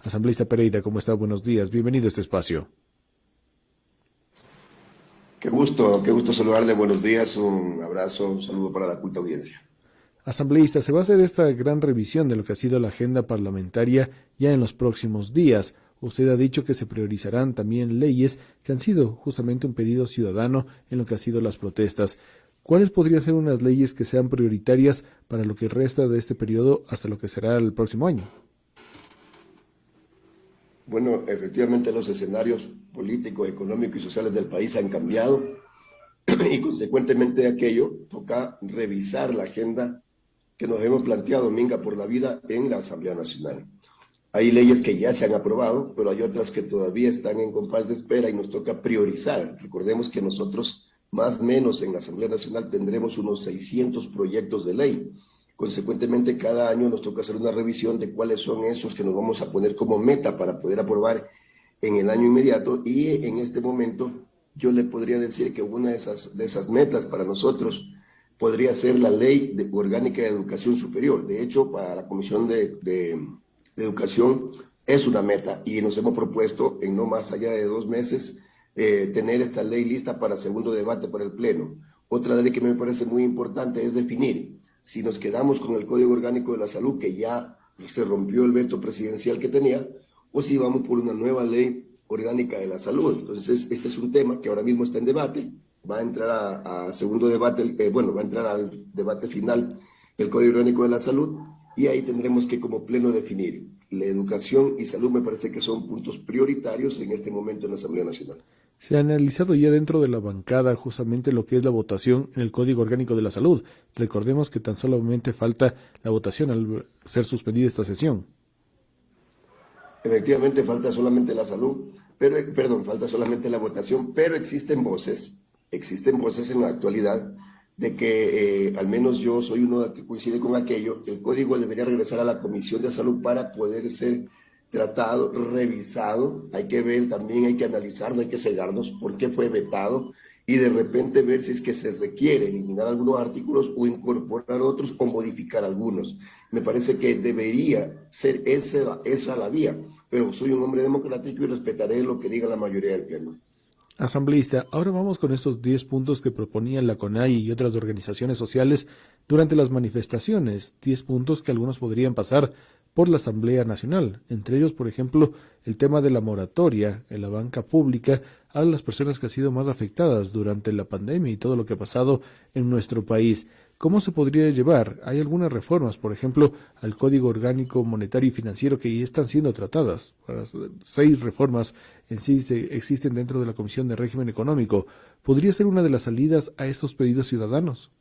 Asambleísta Pereira, ¿cómo está? Buenos días, bienvenido a este espacio. Qué gusto saludarle, buenos días, un abrazo, un saludo para la culta audiencia. Asambleísta, se va a hacer esta gran revisión de lo que ha sido la agenda parlamentaria ya en los próximos días. Usted ha dicho que se priorizarán también leyes que han sido justamente un pedido ciudadano en lo que ha sido las protestas. ¿Cuáles podrían ser unas leyes que sean prioritarias para lo que resta de este periodo hasta lo que será el próximo año? Bueno, efectivamente los escenarios políticos, económicos y sociales del país han cambiado y consecuentemente de aquello toca revisar la agenda que nos hemos planteado, Minga por la Vida, en la Asamblea Nacional. Hay leyes que ya se han aprobado, pero hay otras que todavía están en compás de espera y nos toca priorizar. Recordemos que nosotros, más o menos en la Asamblea Nacional, tendremos unos 600 proyectos de ley. Consecuentemente, cada año nos toca hacer una revisión de cuáles son esos que nos vamos a poner como meta para poder aprobar en el año inmediato, y en este momento yo le podría decir que una de esas metas para nosotros podría ser la Ley Orgánica de Educación Superior. De hecho, para la Comisión de Educación es una meta y nos hemos propuesto en no más allá de 2 meses tener esta ley lista para segundo debate para el Pleno. Otra ley que me parece muy importante es definir si nos quedamos con el Código Orgánico de la Salud, que ya se rompió el veto presidencial que tenía, o si vamos por una nueva ley orgánica de la salud. Entonces, este es un tema que ahora mismo está en debate, va a entrar a segundo debate, va a entrar al debate final el Código Orgánico de la Salud, y ahí tendremos que como Pleno definir. La educación y salud me parece que son puntos prioritarios en este momento en la Asamblea Nacional. Se ha analizado ya dentro de la bancada justamente lo que es la votación en el Código Orgánico de la Salud. Recordemos que tan solamente falta la votación al ser suspendida esta sesión. Efectivamente falta solamente la salud, falta solamente la votación, pero existen voces en la actualidad de que al menos yo soy uno que coincide con aquello. El código debería regresar a la Comisión de Salud para poder ser tratado, revisado. Hay que ver también, hay que analizarlo, hay que cegarnos por qué fue vetado y de repente ver si es que se requiere eliminar algunos artículos o incorporar otros o modificar algunos. Me parece que debería ser esa la vía, pero soy un hombre democrático y respetaré lo que diga la mayoría del Pleno. Asambleísta, ahora vamos con estos 10 puntos que proponían la CONAIE y otras organizaciones sociales durante las manifestaciones, 10 puntos que algunos podrían pasar por la Asamblea Nacional, entre ellos, por ejemplo, el tema de la moratoria en la banca pública a las personas que han sido más afectadas durante la pandemia y todo lo que ha pasado en nuestro país. ¿Cómo se podría llevar? Hay algunas reformas, por ejemplo, al Código Orgánico Monetario y Financiero que ya están siendo tratadas. 6 reformas en sí existen dentro de la Comisión de Régimen Económico. ¿Podría ser una de las salidas a estos pedidos ciudadanos?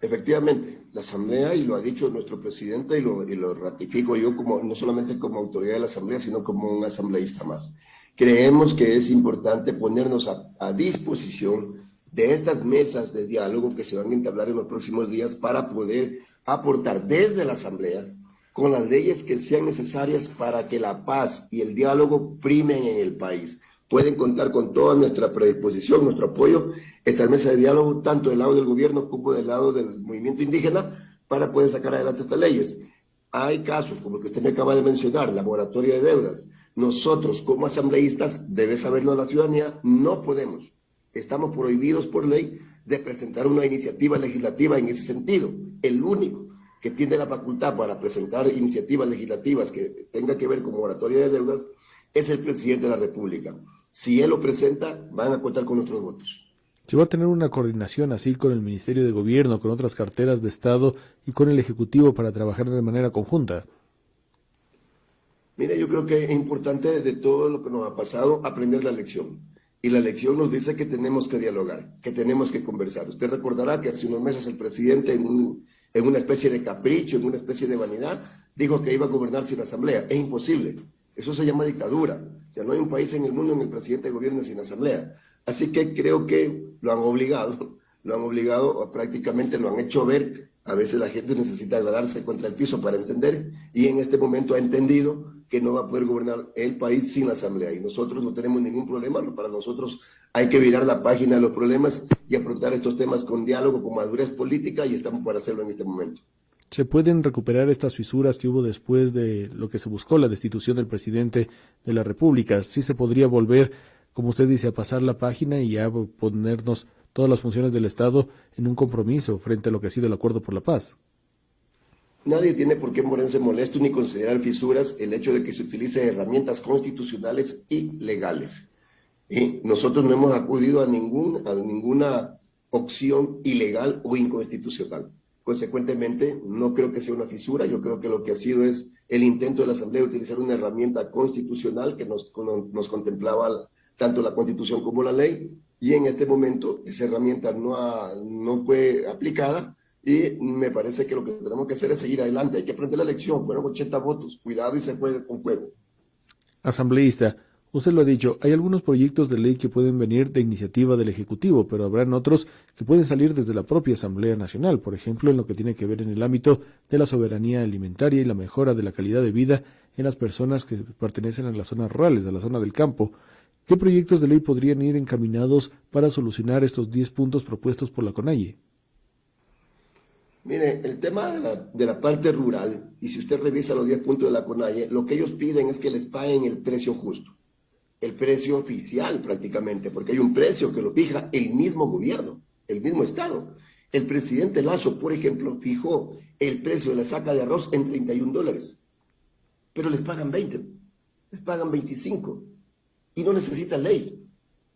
Efectivamente, la Asamblea, y lo ha dicho nuestro presidente, y lo ratifico yo como no solamente como autoridad de la Asamblea, sino como un asambleísta más. Creemos que es importante ponernos a disposición de estas mesas de diálogo que se van a entablar en los próximos días para poder aportar desde la Asamblea con las leyes que sean necesarias para que la paz y el diálogo primen en el país. Pueden contar con toda nuestra predisposición, nuestro apoyo, estas mesas de diálogo, tanto del lado del gobierno como del lado del movimiento indígena, para poder sacar adelante estas leyes. Hay casos, como el que usted me acaba de mencionar, la moratoria de deudas. Nosotros, como asambleístas, debe saberlo la ciudadanía, no podemos. Estamos prohibidos por ley de presentar una iniciativa legislativa en ese sentido. El único que tiene la facultad para presentar iniciativas legislativas que tenga que ver con moratoria de deudas es el presidente de la República. Si él lo presenta, van a contar con nuestros votos. ¿Se va a tener una coordinación así con el Ministerio de Gobierno, con otras carteras de Estado y con el Ejecutivo para trabajar de manera conjunta? Mira, yo creo que es importante de todo lo que nos ha pasado aprender la lección. Y la lección nos dice que tenemos que dialogar, que tenemos que conversar. Usted recordará que hace unos meses el presidente, en una especie de capricho, en una especie de vanidad, dijo que iba a gobernar sin asamblea. Es imposible. Eso se llama dictadura. Ya no hay un país en el mundo en el que el presidente gobierne sin asamblea. Así que creo que lo han obligado, o prácticamente lo han hecho ver. A veces la gente necesita darse contra el piso para entender, y en este momento ha entendido que no va a poder gobernar el país sin la asamblea. Y nosotros no tenemos ningún problema. Para nosotros hay que virar la página de los problemas y afrontar estos temas con diálogo, con madurez política, y estamos para hacerlo en este momento. ¿Se pueden recuperar estas fisuras que hubo después de lo que se buscó, la destitución del presidente de la República? ¿Sí se podría volver, como usted dice, a pasar la página y a ponernos todas las funciones del Estado en un compromiso frente a lo que ha sido el Acuerdo por la Paz? Nadie tiene por qué ponerse molesto ni considerar fisuras el hecho de que se utilicen herramientas constitucionales y legales. Y nosotros no hemos acudido a ninguna opción ilegal o inconstitucional. Consecuentemente, no creo que sea una fisura, yo creo que lo que ha sido es el intento de la Asamblea de utilizar una herramienta constitucional que nos contemplaba tanto la Constitución como la ley, y en este momento esa herramienta no fue aplicada, y me parece que lo que tenemos que hacer es seguir adelante. Hay que aprender la lección. Fueron 80 votos. Cuidado y se juega con fuego. Asambleísta, usted lo ha dicho, hay algunos proyectos de ley que pueden venir de iniciativa del Ejecutivo, pero habrán otros que pueden salir desde la propia Asamblea Nacional, por ejemplo, en lo que tiene que ver en el ámbito de la soberanía alimentaria y la mejora de la calidad de vida en las personas que pertenecen a las zonas rurales, a la zona del campo. ¿Qué proyectos de ley podrían ir encaminados para solucionar estos 10 puntos propuestos por la CONAIE? Mire, el tema de la parte rural, y si usted revisa los 10 puntos de la CONAIE, lo que ellos piden es que les paguen el precio justo, el precio oficial prácticamente, porque hay un precio que lo fija el mismo gobierno, el mismo Estado. El presidente Lasso, por ejemplo, fijó el precio de la saca de arroz en $31, pero les pagan 20, les pagan 25, y no necesitan ley.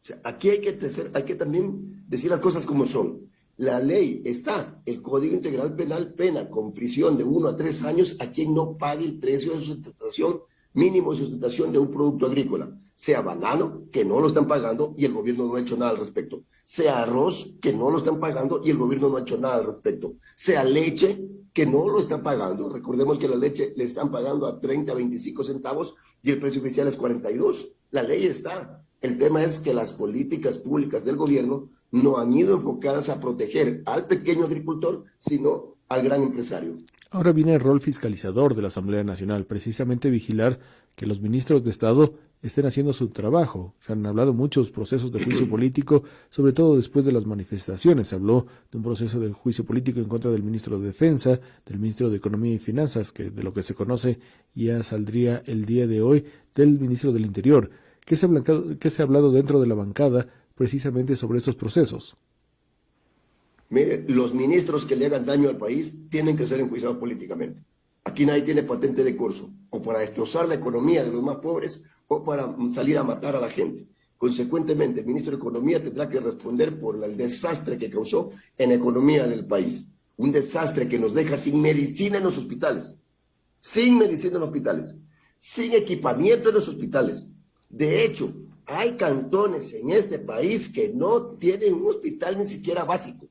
O sea, aquí hay que también decir las cosas como son. La ley está, el Código Integral Penal pena con prisión de 1 a 3 años a quien no pague el precio de sustentación, mínimo de sustentación de un producto agrícola, sea banano, que no lo están pagando y el gobierno no ha hecho nada al respecto, sea arroz, que no lo están pagando y el gobierno no ha hecho nada al respecto, sea leche, que no lo están pagando. Recordemos que la leche le están pagando a 30, 25 centavos y el precio oficial es 42. La ley está. El tema es que las políticas públicas del gobierno no han ido enfocadas a proteger al pequeño agricultor, sino al gran empresario. Ahora viene el rol fiscalizador de la Asamblea Nacional, precisamente vigilar que los ministros de Estado estén haciendo su trabajo. Se han hablado muchos procesos de juicio político, sobre todo después de las manifestaciones. Se habló de un proceso de juicio político en contra del ministro de Defensa, del ministro de Economía y Finanzas, que de lo que se conoce ya saldría el día de hoy, del ministro del Interior. ¿Qué se ha hablado dentro de la bancada precisamente sobre estos procesos? Mire, los ministros que le hagan daño al país tienen que ser enjuiciados políticamente. Aquí nadie tiene patente de curso, o para destrozar la economía de los más pobres, o para salir a matar a la gente. Consecuentemente, el ministro de Economía tendrá que responder por el desastre que causó en la economía del país. Un desastre que nos deja sin medicina en los hospitales, sin medicina en los hospitales, sin equipamiento en los hospitales. De hecho, hay cantones en este país que no tienen un hospital ni siquiera básico.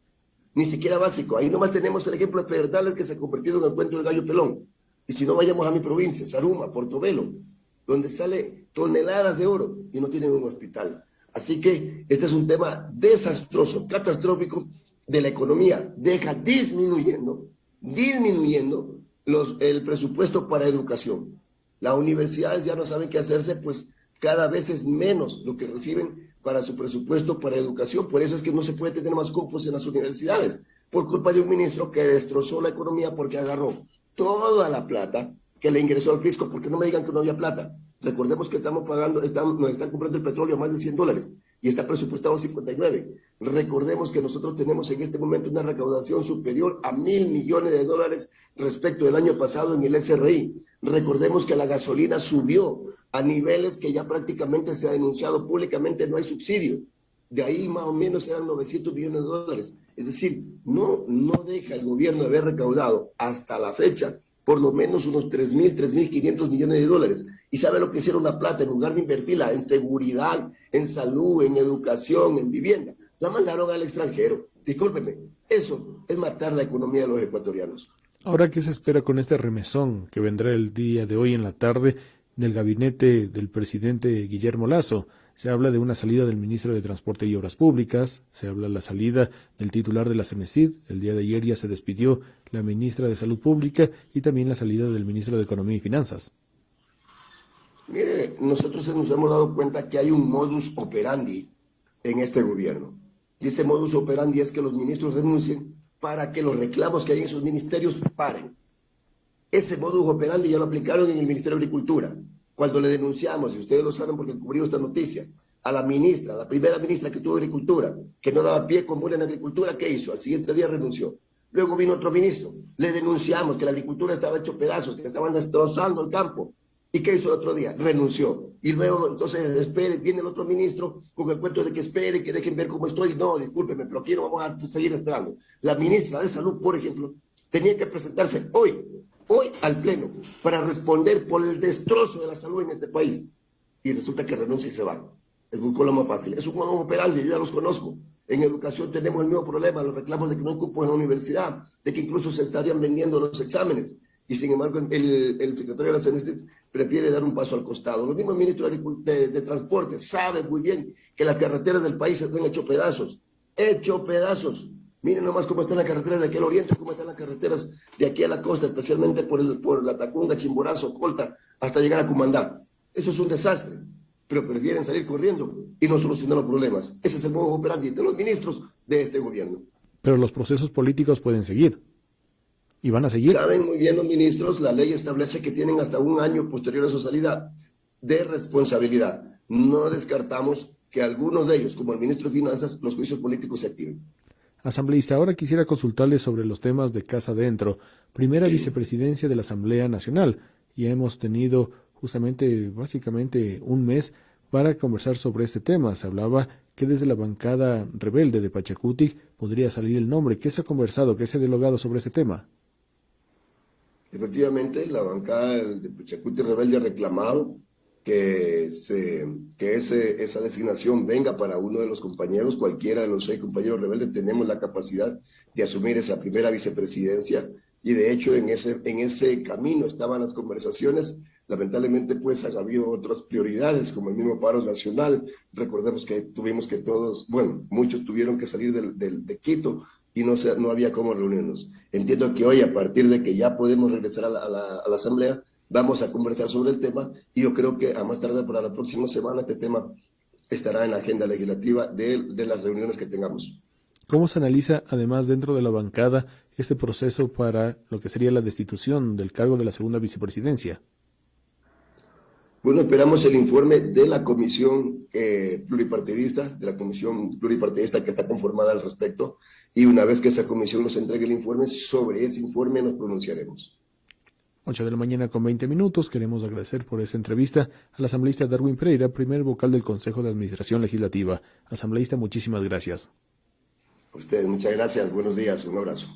Ni siquiera básico. Ahí nomás tenemos el ejemplo de Pedernales, que se ha convertido en el cuento del gallo pelón. Y si no, vayamos a mi provincia, Zaruma, Portobelo, donde sale toneladas de oro y no tienen un hospital. Así que este es un tema desastroso, catastrófico de la economía. Deja disminuyendo el presupuesto para educación. Las universidades ya no saben qué hacerse, pues cada vez es menos lo que reciben para su presupuesto para educación. Por eso es que no se puede tener más cupos en las universidades, por culpa de un ministro que destrozó la economía porque agarró toda la plata que le ingresó al fisco, porque no me digan que no había plata. Recordemos que nos están comprando el petróleo a más de $100 y está presupuestado a 59. Recordemos que nosotros tenemos en este momento una recaudación superior a $1.000 millones respecto del año pasado en el SRI. Recordemos que la gasolina subió a niveles que ya prácticamente se ha denunciado públicamente, no hay subsidio. De ahí más o menos eran $900 millones. Es decir, no deja el gobierno de haber recaudado hasta la fecha por lo menos unos 3.500 millones de dólares. ¿Y sabe lo que hicieron la plata? En lugar de invertirla en seguridad, en salud, en educación, en vivienda, la mandaron al extranjero. Discúlpeme, eso es matar la economía de los ecuatorianos. Ahora, ¿qué se espera con este remesón que vendrá el día de hoy en la tarde del gabinete del presidente Guillermo Lasso? Se habla de una salida del ministro de Transporte y Obras Públicas, se habla de la salida del titular de la CENESID, el día de ayer ya se despidió la ministra de Salud Pública y también la salida del ministro de Economía y Finanzas. Mire, nosotros nos hemos dado cuenta que hay un modus operandi en este gobierno. Y ese modus operandi es que los ministros renuncien para que los reclamos que hay en esos ministerios paren. Ese modus operandi ya lo aplicaron en el Ministerio de Agricultura. Cuando le denunciamos, y ustedes lo saben porque cubrimos esta noticia, a la ministra, la primera ministra que tuvo Agricultura, que no daba pie común en Agricultura, ¿qué hizo? Al siguiente día renunció. Luego vino otro ministro, le denunciamos que la agricultura estaba hecho pedazos, que estaban destrozando el campo. ¿Y qué hizo el otro día? Renunció. Y luego, entonces, espere, viene el otro ministro con el cuento de que espere, que dejen ver cómo estoy. No, discúlpeme, pero aquí no vamos a seguir esperando. La ministra de Salud, por ejemplo, tenía que presentarse hoy al Pleno, para responder por el destrozo de la salud en este país. Y resulta que renuncia y se va. Es buscó lo más fácil. Es un modo operandi, yo ya los conozco. En educación tenemos el mismo problema, los reclamos de que no hay cupo en la universidad, de que incluso se estarían vendiendo los exámenes. Y sin embargo, el secretario de la CNST prefiere dar un paso al costado. Los mismos ministros de Transporte saben muy bien que las carreteras del país se han hecho pedazos. Hecho pedazos. Miren nomás cómo están las carreteras de aquí al oriente, cómo están las carreteras de aquí a la costa, especialmente por la Tacunga, Chimborazo, Colta, hasta llegar a Cumandá. Eso es un desastre, pero prefieren salir corriendo y no solucionar los problemas. Ese es el modo operandi de los ministros de este gobierno. Pero los procesos políticos pueden seguir. ¿Y van a seguir? Saben muy bien los ministros, la ley establece que tienen hasta un año posterior a su salida de responsabilidad. No descartamos que algunos de ellos, como el ministro de Finanzas, los juicios políticos se activen. Asambleísta, ahora quisiera consultarle sobre los temas de Casa Adentro, primera vicepresidencia de la Asamblea Nacional, y hemos tenido justamente, básicamente, un mes para conversar sobre este tema. Se hablaba que desde la bancada rebelde de Pachacutic podría salir el nombre. ¿Qué se ha conversado, qué se ha dialogado sobre este tema? Efectivamente, la bancada de Pachacutic rebelde ha reclamado que esa designación venga para uno de los compañeros, cualquiera de los 6 compañeros rebeldes. Tenemos la capacidad de asumir esa primera vicepresidencia y de hecho en ese camino estaban las conversaciones. Lamentablemente pues ha habido otras prioridades como el mismo paro nacional. Recordemos que tuvimos que muchos tuvieron que salir de Quito y no había cómo reunirnos. Entiendo que hoy, a partir de que ya podemos regresar a la asamblea, vamos a conversar sobre el tema y yo creo que a más tardar para la próxima semana este tema estará en la agenda legislativa de las reuniones que tengamos. ¿Cómo se analiza, además, dentro de la bancada, este proceso para lo que sería la destitución del cargo de la segunda vicepresidencia? Bueno, esperamos el informe de la comisión pluripartidista, que está conformada al respecto, y una vez que esa comisión nos entregue el informe, sobre ese informe nos pronunciaremos. 8 de la mañana con 20 minutos. Queremos agradecer por esta entrevista al asambleísta Darwin Pereira, primer vocal del Consejo de Administración Legislativa. Asambleísta, muchísimas gracias. A ustedes, muchas gracias. Buenos días. Un abrazo.